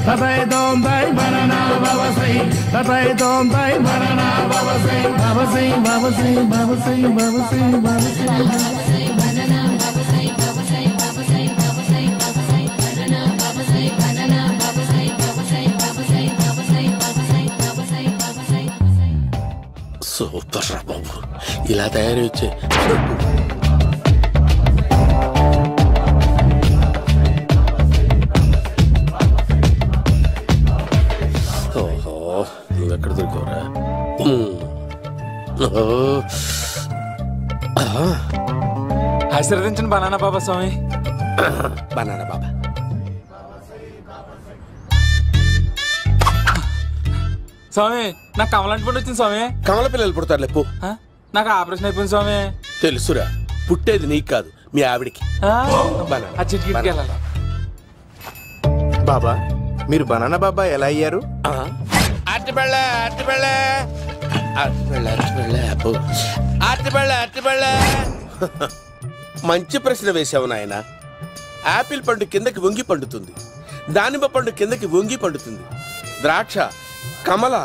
tatai tom tai banana babasai, tatai tom tai banana babasai, babasai babasai babasai babasai babasai banana babasai babasai babasai babasai babasai banana babasai banana babasai babasai babasai babasai babasai babasai babasai. Super బాబు ఇలా తయారు వచ్చే ఎక్కడ దొరికావురా? ఆశీర్వదించండి banana బాబా స్వామి. Banana బాబా స్వామి నాకు కమలాంటి పండు వచ్చింది స్వామి. కమల పిల్లలు పుడతారు లేపు. నాకు ఆపరేషన్ అయిపోయింది స్వామి. తెలుసురా, పుట్టేది నీకు కాదు మీ ఆవిడికి. చిటికి వెళ్ళాలి. బాబా మీరు బనానా బాబా ఎలా అయ్యారు? మంచి ప్రశ్న వేసావు నాయన. ఆపిల్ పండు కిందకి వంగి పండుతుంది, దానిమ్మ పండు కిందకి వంగి పండుతుంది, ద్రాక్ష, కమల,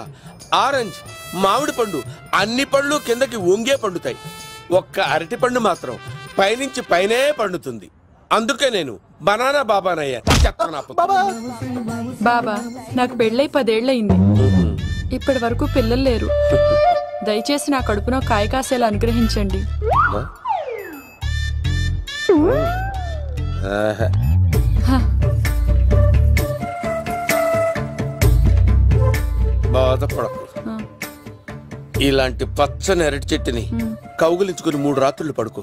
ఆరెంజ్, మామిడి పండు అన్ని పళ్ళు కిందకి వంగే పండుతాయి. ఒక్క అరటి పండు మాత్రం పైనుంచి పైనే పండుతుంది. అందుకే నేను బనానా బాబానయ్యా. బాబా నాకు పెళ్ళై 10 ఏళ్ళయింది. ఇప్పటి వరకు పిల్లలు లేరు. దయచేసి నా కడుపునో కాయ కాసేలా అనుగ్రహించండి. బాధపడకు. ఇలాంటి పచ్చని అరటి చెట్టుని కౌగులించుకుని 3 రాత్రులు పడుకో.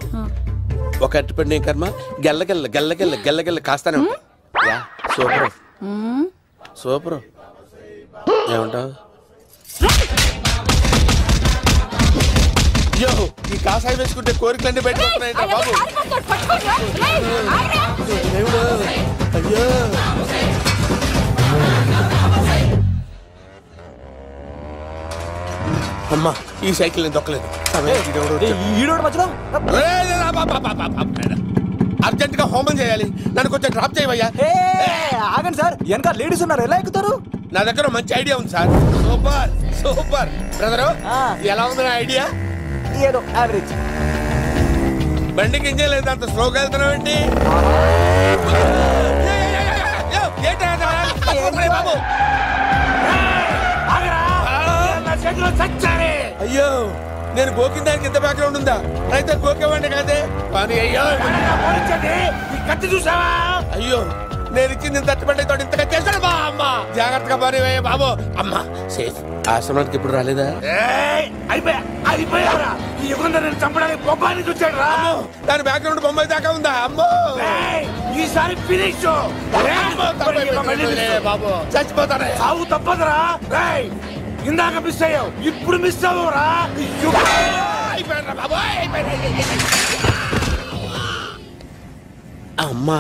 ఒక అరటి పండు ఏం కర్మ గెల్లగెల్ల గెల్లగెల్ల గెల్లగెల్ల కాస్తానే ఉంటాయి. Super super. ఏమంటావు? అయ్యో ఈ కాసాయి వేసుకుంటే కోరికలన్నీ బయటకు వస్తున్నాయంట బాబు. అయ్యో అమ్మా ఈ సైకిల్ నేను దొక్కలేదు. అర్జెంట్ గా హోమం చేయాలి, నన్ను కొంచెం డ్రాప్ చేయవయ్యా. ఆగండి సార్, వెనక లేడీస్ ఉన్నారు, ఎలా ఎక్కుతారు? నా దగ్గర మంచి ఐడియా ఉంది సార్. Super super brother. ఎలా ఉంది నా ఐడియా? ఏదో యావరేజ్. బండికి ఇంజన్ లేదు, అంత స్లోగా వెళ్తున్నావు ఏంటి? అయ్యో నేను గోకిన దానికి ఇంత బ్యాక్గ్రౌండ్ ఉందా? అయితే గోకేవాడిని కాదే. అయ్యో కత్తి చూసావా? అయ్యో నేను ఇచ్చింది తట్టుబడి తోడు ఇంతగా చేశాడు బా అమ్మ. జాగ్రత్తగా బానే బాబు. అమ్మ సేఫ్. ఆశ్రమానికి ఇప్పుడు రాలేదా? దాని బ్యాక్గ్రౌండ్ బొమ్మాయి దాకా ఉందా? అమ్మో ఈసారి ఫినిష్ బాబు. చచ్చిపోతానే. సాగు తప్పదురా. ఇందాక మిస్ అయ్యావు, ఇప్పుడు మిస్ అవ్వరా? అమ్మా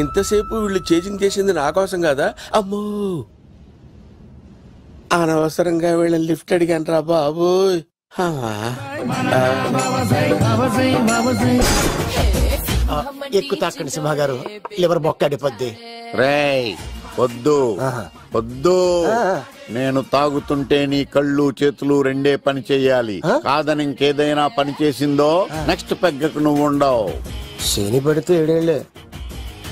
ఇంతసేపు వీళ్ళు చేజింగ్ చేసింది నా కోసం కదా. అమ్మో అనవసరంగా వీళ్ళని లిఫ్ట్ అడిగాను రా బాబు. ఎక్కు తాకండి సింహ గారు, లివర్ బొక్కడిపోద్ది. రేయ్ వద్దు వద్దు, నేను తాగుతుంటే నీ కళ్ళు చేతులు రెండే పని చెయ్యాలి. కాదని ఇంకేదైనా పని చేసిందో నెక్స్ట్ పెగ్గకు నువ్వు ఉండవు. శని పడితే 7 ఏళ్లే,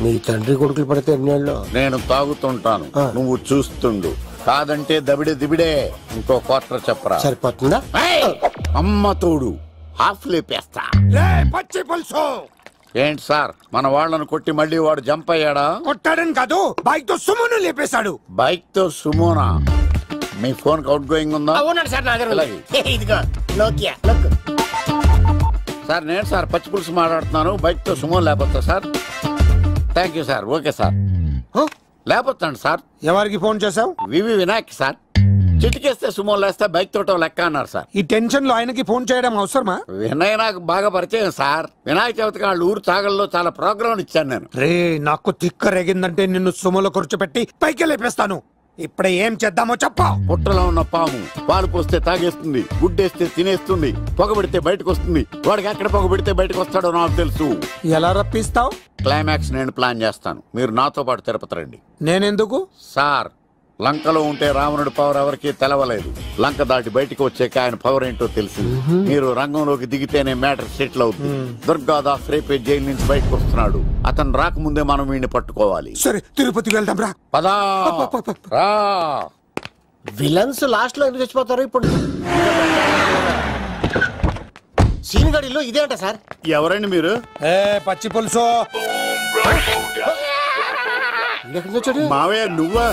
మీ తండ్రి కొడుకులు పడితే 8 ఏళ్ళు. నేను తాగుతుంటాను, నువ్వు చూస్తుండు. కాదంటే దబిడే దిబిడే. ఇంకో క్వార్టర్ చెప్పరా? సరిపోతుందా? అమ్మ తోడు హాఫ్ లేపేస్తా. పచ్చి పులుసు. ఏంటి సార్, మన వాళ్ళను కొట్టి మళ్ళీ వాడు జంప్ అయ్యాడా? కొట్టాడని కాదు, బైక్ తో సుమోను లేపేశాడు. బైక్ తో సుమోనా? మీ ఫోన్ అవుట్ గోయింగ్ ఉందా? సార్ నేను సార్ పచ్చి పులుసు మాట్లాడుతున్నాను. బైక్ తో సుమో లేకపోతా sir? Thank you sir. Okay sir, లేకపోతాండి సార్. ఎవరికి ఫోన్ చేసావు? V V Vinayak sir. చిటికేస్తే సుమో లేస్తే బైక్ తోటో లెక్క అన్నారు సార్. ఈ టెన్షన్ లో ఆయనకి ఫోన్ చేయడం అవసరమా? వినయ్ నాకు బాగా పరిచయం సార్. వినాయక చవితికి వాళ్ళ ఊరు చాగల్లో చాలా ప్రోగ్రాం ఇచ్చాను నేను. రే నాకు తిక్క రేగిందంటే నిన్ను సుమోలో కూర్చోపెట్టి పైకి లేపేస్తాను. ఇప్పుడే ఏం చేద్దామో చెప్ప. పుట్టలో ఉన్న పాము పాలు పోస్తే తాగేస్తుంది, గుడ్డేస్తే తినేస్తుంది, పొగబెడితే బయటకు వస్తుంది. వాడికి ఎక్కడ పొగబెడితే బయటకు వస్తాడో నాకు తెలుసు. ఎలా రప్పిస్తావు? క్లైమాక్స్ నేను ప్లాన్ చేస్తాను. మీరు నాతో పాటు తిరుపతి రండి. నేనెందుకు సార్, లంకలో ఉంటే రావణుడి పవర్ ఎవరికి తెలవలేదు. లంక దాటి బయటికి వచ్చాక ఆయన పవర్ ఏంటో తెలిసింది. మీరు రంగంలోకి దిగితేనే మ్యాటర్ సెటిల్ అవుతుంది. దుర్గాదాస్ రేపే జైలు నుంచి బయటకు వస్తున్నాడు. అతను రాకముందే మనం వీడిని పట్టుకోవాలి. సరే తిరుపతికి వెళ్దాం రా. పదా రా. విలన్స్ లాస్ట్ లో ఎందుకు చచ్చిపోతారు? ఇప్పుడు సీనిగడిలో ఇదే అంట సార్. ఎవరండి మీరు? పచ్చి పులుసు. మావయ్య నువ్వా?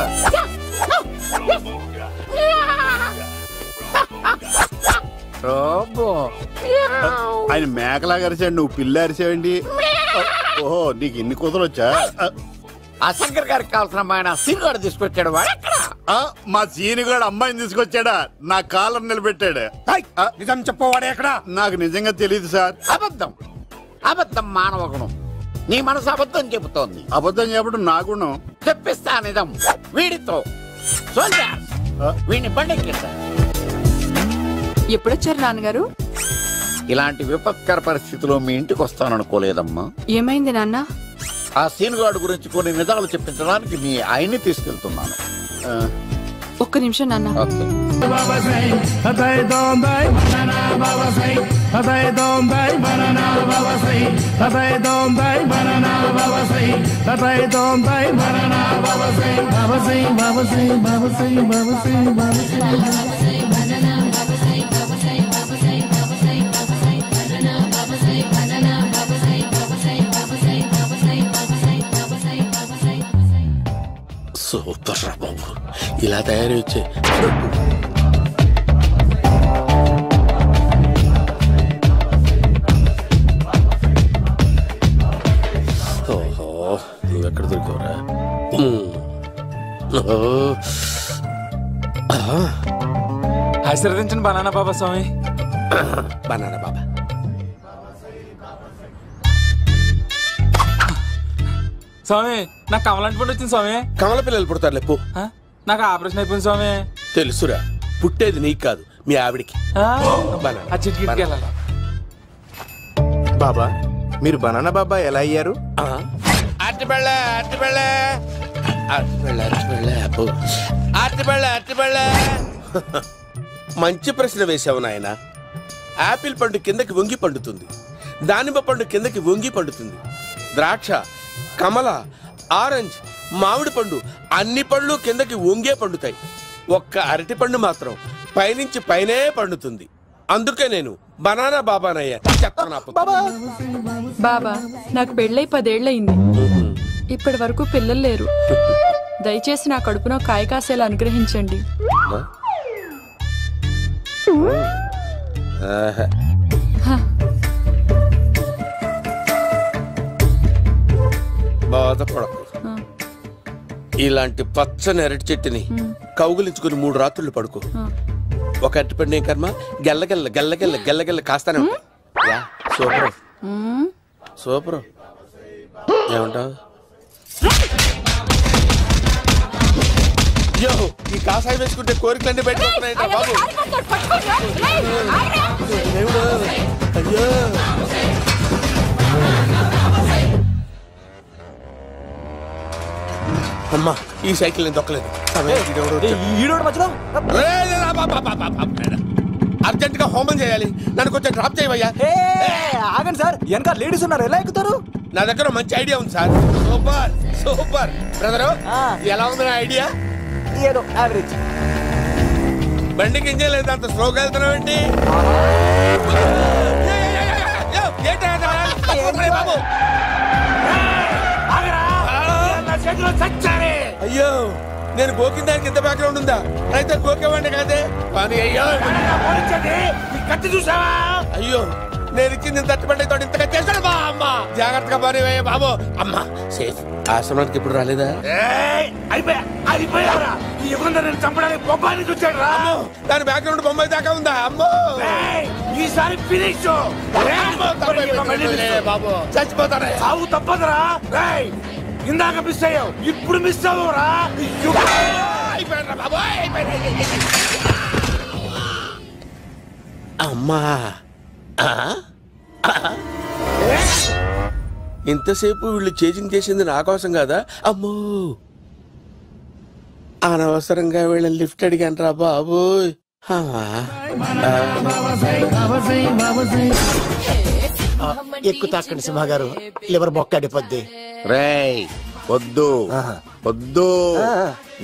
ఆయన మేకలాగా అరిచాడు, నువ్వు పిల్ల అరిచావండి. ఓహో, నీకు ఇన్ని కూతురు వచ్చా? ఆ శంకర్ గారికి కావాల్సిన అమ్మాయి సీనుగాడు తీసుకొచ్చాడు. మా సీనుగాడు అమ్మాయిని తీసుకొచ్చాడా? నా కాలర్ నిలబెట్టాడు. నిజం చెప్పవాడే ఎక్కడ? నాకు నిజంగా తెలియదు సార్. అబద్ధం, అబద్ధం మానవ గుణం. నీ మనసు అబద్ధం చెబుతోంది. అబద్ధం చెప్పడం నా గుణం. చెప్పిస్తా నిజం. వీడితో వీడిని బండెక్కిస్తా. ఎప్పుడొచ్చారు నాన్నగారు? ఇలాంటి విపత్కర పరిస్థితిలో మీ ఇంటికి వస్తాననుకోలేదమ్మా. ఏమైంది నాన్న? ఆ సీనుగాడు గురించి కొన్ని నిజాలు చెప్పించడానికి మీ ఆయన్ని తీసుకెళ్తున్నాను. ఒక్క నిమిషం నాన్న. సూపర్ రా బాబు, ఇలా తయారు వచ్చే. ఓహో, నువ్వెక్కడ దొరికావురా? ఆశీర్వదించండి బనానా బాబా స్వామి. బనానా బాబా. స్వామి, నాకు కమలాంటి పండు వచ్చింది స్వామి. కమల పిల్లలు పుడతారు లేపు. నాకు ఆపరేషన్ అయిపోయింది స్వామి. తెలుసురా, పుట్టేది నీకు కాదు మీ ఆవిడికి. ఆ చిటికి వెళ్ళాలి. బాబా, మీరు బనానా బాబా ఎలా అయ్యారు? మంచి ప్రశ్న వేశావు నాయన. యాపిల్ పండు కిందకి వంగి పండుతుంది, దానిమ్మ పండు కిందకి వంగి పండుతుంది, ద్రాక్ష, కమల, ఆరెంజ్, మామిడి పండు అన్ని పండ్లు కిందకి వంగే పండుతాయి. ఒక్క అరటి పండు మాత్రం పైనుంచి పైనే పండుతుంది. అందుకే నేను బనానా బాబానయ్యా. బాబా, నాకు పెళ్ళై 10 ఏళ్ళయింది. ఇప్పటి వరకు పిల్లలు లేరు. దయచేసి నా కడుపున కాయ కాసేలా అనుగ్రహించండి. బాధపడకు. ఇలాంటి పచ్చని అరటి చెట్టుని కౌగులించుకుని 3 రాత్రులు పడుకో. ఒక అరటి పండు ఏం కర్మ, గెల్లగెల్ల గెల్లగెల్ల గెల్లగెల్ల కాస్తానే ఉంటాయి. Super super. ఏమంటావు? అయ్యో, ఈ కాసాయి వేసుకుంటే కోరికలన్నీ బయటకు బాబు. అయ్యో, అమ్మా, ఈ సైకిల్ నేను దొక్కలేదు. అర్జెంట్ గా హోమం చేయాలి, నన్ను కొంచెం డ్రాప్ చేయవయ్యా. ఆగండి సార్, వెనక లేడీస్ ఉన్నారు, ఎలా ఎక్కుతారు? నా దగ్గర మంచి ఐడియా ఉంది సార్. Super super. బ్రదరు, ఎలా ఉంది నా ఐడియా? ఏదో యావరేజ్. బండికి ఇంజన్ లేదు, అంత స్లోగా వెళ్తున్నావు ఏంటి? అయ్యో, నేను గోకిన దానికి ఇంత బ్యాక్గ్రౌండ్ ఉందా? అయితే గోకేవాడిని కాదే. అయ్యో కత్తి చూసావా? అయ్యో, నేను ఇచ్చింది తట్టుబడి తోటి ఇంతగా చేశాడు. బా అమ్మ, జాగ్రత్తగా పని బాబు. అమ్మ సేఫ్. ఆశ్రమానికి ఇప్పుడు రాలేదా? దాని బ్యాక్గ్రౌండ్ బొమ్మాయి దాకా ఉందా? అమ్మో, ఈసారి ఫినిష్ బాబు. చచ్చిపోతానే, సాగు తప్పదురా. ఇందాక మిస్ అయ్యావు, ఇప్పుడు మిస్ అవ్వరా? అమ్మా, ఇంతసేపు వీళ్ళు చేజింగ్ చేసింది నా కోసం కాదా? అమ్మో, అనవసరంగా వీళ్ళని లిఫ్ట్ అడిగాను రా బాబోయ్. ఎక్కువ తాకండి సింహ గారు, లివర్ బొక్క అడిపోద్ది. రేయ్ వద్దు వద్దు,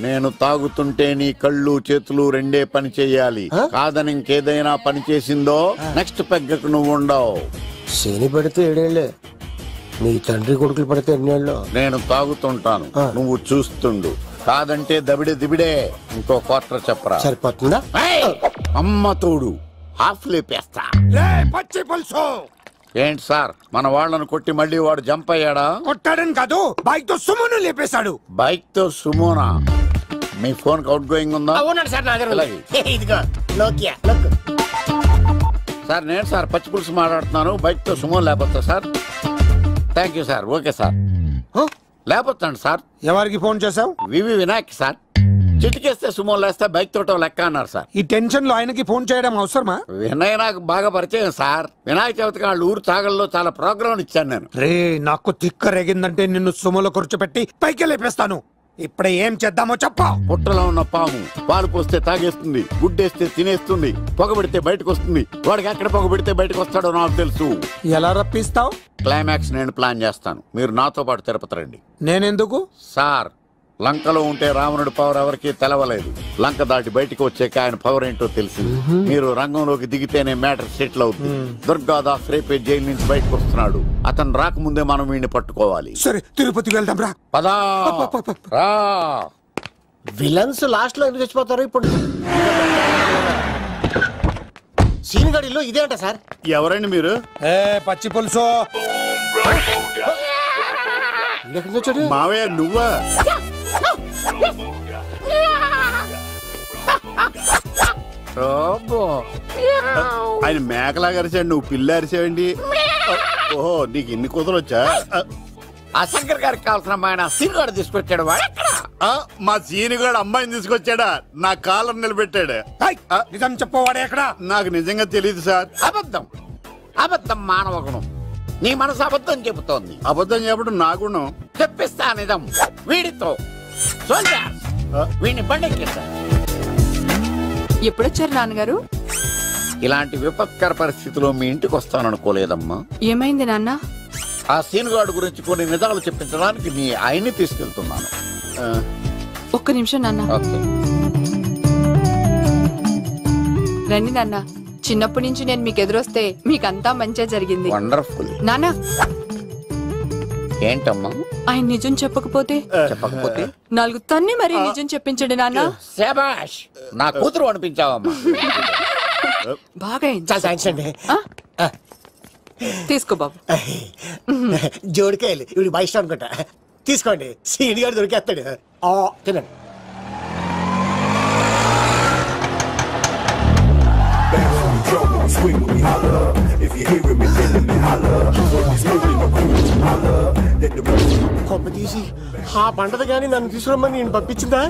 నేను తాగుతుంటే నీ కళ్ళు చేతులు రెండే పని చెయ్యాలి. కాదని ఇంకేదైనా పని చేసిందో నెక్స్ట్ పెగ్గకు నువ్వు ఉండవు. శని పడితే 7 ఏళ్లే, మీ తండ్రి కొడుకులు పడితే 8 ఏళ్ళు. నేను తాగుతుంటాను, నువ్వు చూస్తుండు. కాదంటే దబిడే దిబిడే. ఇంకో క్వార్టర్ చెప్పరా? సరిపోతుందా? అమ్మ తోడు హాఫ్ లేపేస్తా. పచ్చి పులుసు. ఏంటి సార్, మన వాళ్ళను కొట్టి మళ్ళీ వాడు జంప్ అయ్యాడా? కొట్టాడని కాదు, బైక్ తో సుమోను లేపేశాడు. బైక్ తో సుమోనా? మీ ఫోన్ అవుట్ గోయింగ్ ఉందా? అవునండి సార్, నా దగ్గర ఇదిగో నోకియా. సార్ నేను సార్ పచ్చి పులుసు మాట్లాడుతున్నాను. బైక్ తో సుమో లేకపోతా sir? Thank you sir. Okay sir, లేకపోతాండి సార్. ఎవరికి ఫోన్ చేసావు? V V Vinayak sir. చిటికేస్తే సుమో లేస్తే బైక్ తోటో లెక్క అన్నారు సార్. ఈ టెన్షన్ లో ఆయనకి ఫోన్ చేయడం అవసరమా? వినయ్ నాకు బాగా పరిచయం సార్. వినాయక చవితికి వాళ్ళ ఊరు తాగల్లో చాలా ప్రోగ్రాం ఇచ్చాను నేను. రే, నాకు తిక్క రేగిందంటే నిన్ను సుమోలో కూర్చోబెట్టి పైకి లేపేస్తాను. ఇప్పుడే ఏం చేద్దామో చెప్పా. పుట్టలో ఉన్న పాము పాలు పోస్తే తాగేస్తుంది, గుడ్డేస్తే తినేస్తుంది, పొగబెడితే బయటకు వస్తుంది. వాడికి ఎక్కడ పొగబెడితే బయటకు వస్తాడో నాకు తెలుసు. ఎలా రప్పిస్తావు? క్లైమాక్స్ నేను ప్లాన్ చేస్తాను, మీరు నాతో పాటు తిరుపతి రండి. నేనెందుకు? సార్, లంకలో ఉంటే రావణుడి పవర్ ఎవరికి తెలవలేదు. లంక దాటి బయటకు వచ్చాక ఆయన పవర్ ఏంటో తెలిసింది. మీరు రంగంలోకి దిగితేనే మ్యాటర్ సెటిల్ అవుతుంది. దుర్గాదాస్ రేపే జైలు నుంచి బయటకు వస్తున్నాడు. అతను రాకముందే మనం వీడిని పట్టుకోవాలి. సరే, తిరుపతికి వెళ్దాం రా. పదా రా. విలన్స్ లాస్ట్ లో ఎందుకు చచ్చిపోతారు? ఇప్పుడు సీన్ గడిలో ఇదే అంట సార్. ఎవరండి మీరు? పచ్చి పులుసు. మావయ్య నువ్వా? ఆయన మేకలాగా అరిచాడు, నువ్వు పిల్ల అరిచావండి. ఓహో, నీకు ఇన్ని కూతురు వచ్చా? ఆ శంకర్ గారికి కావాల్సిన అమ్మాయి సీనుగాడు తీసుకొచ్చాడు. మా సీనుగాడు అమ్మాయిని తీసుకొచ్చాడా? నా కాలం నిలబెట్టాడు. నిజం చెప్పవాడే ఎక్కడ? నాకు నిజంగా తెలియదు సార్. అబద్ధం అబద్ధం మానవ గుణం. నీ మనసు అబద్ధం చెబుతోంది. అబద్ధం చెప్పడం నా గుణం. చెప్పిస్తా నిజం వీడితో. వీడిని బండెక్కిస్తా. ఎప్పుడొచ్చారు నాన్నగారు? ఇలాంటి విపత్కర పరిస్థితిలో మీ ఇంటికి వస్తాననుకోలేదమ్మా. ఏమైంది నాన్న? ఆ సీనుగాడు గురించి కొన్ని నిజాలు చెప్పించడానికి మీ ఆయన్ని తీసుకెళ్తున్నాను. ఒక్క నిమిషం నాన్న. ఓకే. రండి నాన్న. చిన్నప్పటి నుంచి నేను మీకు ఎదురొస్తే మీకంతా మంచిగా జరిగింది. వండర్ఫుల్. నాన్న, ఏంటమ్మా? ఆయన నిజం చెప్పకపోతే 4 తన్ని మరీ నిజం చెప్పించండి నాన్న. శభాష్, నా కూతురు అనిపించావమ్మా. బాగా థ్యాంక్స్ అండి. తీసుకో బాబు. జోడికాయలు ఇవి బయట అనుకుంటా. తీసుకోండి, సీని గారు దొరికేస్తాడు. తినండి. కొమ్మ తీసి ఆ పంటది కానీ నన్ను తీసుకురమ్మని నేను పంపించిందా?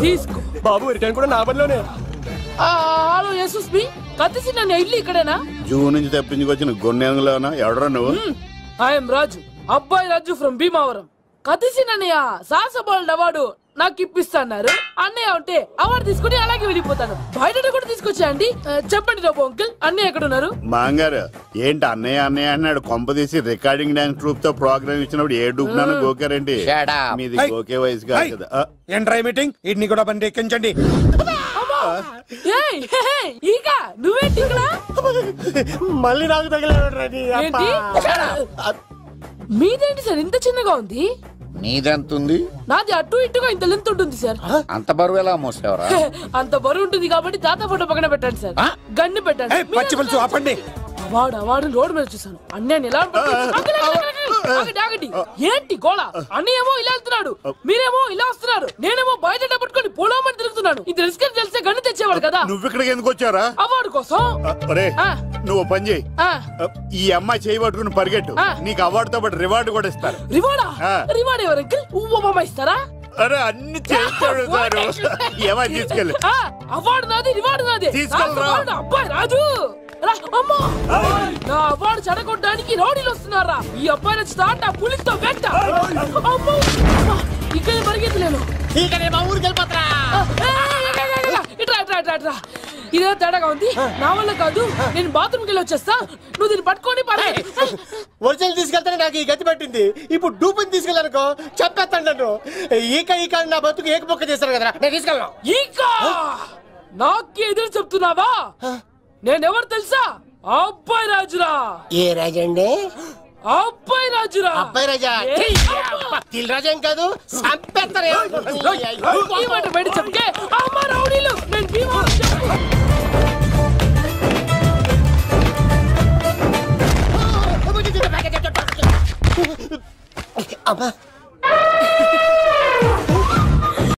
తీసుకో బాబు, రిటర్న్ కూడా నా పనిలోనే. హలో యశస్వి, కత్తిసి నన్ను ఇల్లు ఇక్కడేనా? జూ నుంచి తప్పించుకొచ్చిన గొన్నెంగులోనా? ఎవడరా నువ్వు? ఐఎమ్ రాజు, అబ్బాయి రాజు ఫ్రమ్ భీమావరం. కత్తిసి నన్నయ్య సాసబాల్ అవార్డు నాకు ఇప్పిస్తాన్నారు. అన్నయ్య ఉంటే అవార్డు తీసుకుని అలాగే వెళ్ళిపోతాను. బయట కూడా తీసుకొచ్చా అండి. చెప్పండి రాబు అంకుల్, అన్నయ్య ఎక్కడ ఉన్నారు? మాంగారు ఏంటి అన్నయ్య అన్నయ్య అన్నాడు? కొంప తీసి రికార్డింగ్ డాన్స్ ట్రూప్ తో ప్రోగ్రామ్ ఇచ్చినప్పుడు ఏ డూబ్నాను గోకారండి? మీది గోకే వయసు కాదు కదా. ఏంట్రై మీటింగ్? ఇడ్ని కూడా బండి ఎక్కించండి. నువ్వేంటి ఇక్కడ? మళ్ళీ నాకు తగిలాడు. మీదేంటి సార్ ఇంత చిన్నగా ఉంది? నీదెంతుంది? నాది అటు ఇటుగా ఇంత లెంత్ ఉంటుంది సార్. అంత బరువు ఎలా మోసేవరా? అంత బరువు ఉంటుంది కాబట్టి తాత ఫోటో పక్కన పెట్టండి సార్. గన్ను పెట్టండి. పచ్చి పులుసు ఆపండి. అవార్డు రోడ్ మీద చూసాను. అన్నయ్య ఎలా ఏంటి గోళ? అన్నయ్య ఏమో ఇలా వెళ్తున్నాడు, మీరేమో ఇలా వస్తున్నారు, నేనేమో బయట పట్టుకొని పొలమని తిరుగుతున్నాను. ఇది రిస్క్ తెలిస్తే గన్ను తెచ్చేవాడు కదా. నువ్వు ఇక్కడికి ఎందుకు వచ్చారా? అవార్డు కోసం. నువ్వు పని చేయి, ఈ అమ్మాయి చేయి పట్టుకుని పరిగెట్టు. నీకు అవార్డు తో పాటు రివార్డు కూడా ఇస్తారు. రివార్డా? రివార్డ్ ఎవరు అంకుల్? ఇస్తారా? అరే అన్ని చేస్తాడు సార్. ఏమై తీసుకెళ్ళి అవార్డు నాది, రివార్డు నాది. తీసుకెళ్ళరా? అబ్బాయి రాజు, నా అవార్డు చెడగొట్టడానికి రౌడీలు వస్తున్నారా? ఈ అబ్బాయి నచ్చి తాట పులితో వెంట. అమ్మో! ఇక్కడ పరిగెత్తలేను. ఇట్రా ఇదే తేడాగా ఉంది. నా వల్ల కాదు, నేను బాత్రూమ్కి వెళ్ళి వచ్చేస్తా. నువ్వు దీన్ని పట్టుకొని ఒరిజినల్ తీసుకెళ్తానే నాకు ఈ గతి పట్టింది. ఇప్పుడు డూపుని తీసుకెళ్ళానుకో చెప్పేస్తాను నన్ను. ఈక నా బతుకు ఏకపొక్క చేశారు కదా, నేను తీసుకెళ్ళను. ఇంకా నాకు ఎదురు చెప్తున్నావా? నేనెవరు తెలుసా? అబ్బాయి రాజురా. ఏ రాజండి? అబ్బాయి రాజురా. అబ్బాయి రాజా తిల్ రాజా ఏం కాదు, చంపేస్తారు. ఈ మాట బయట చెప్తే అమ్మ రౌడీలు, నేను భీమవరం చెప్పు. అమ్మా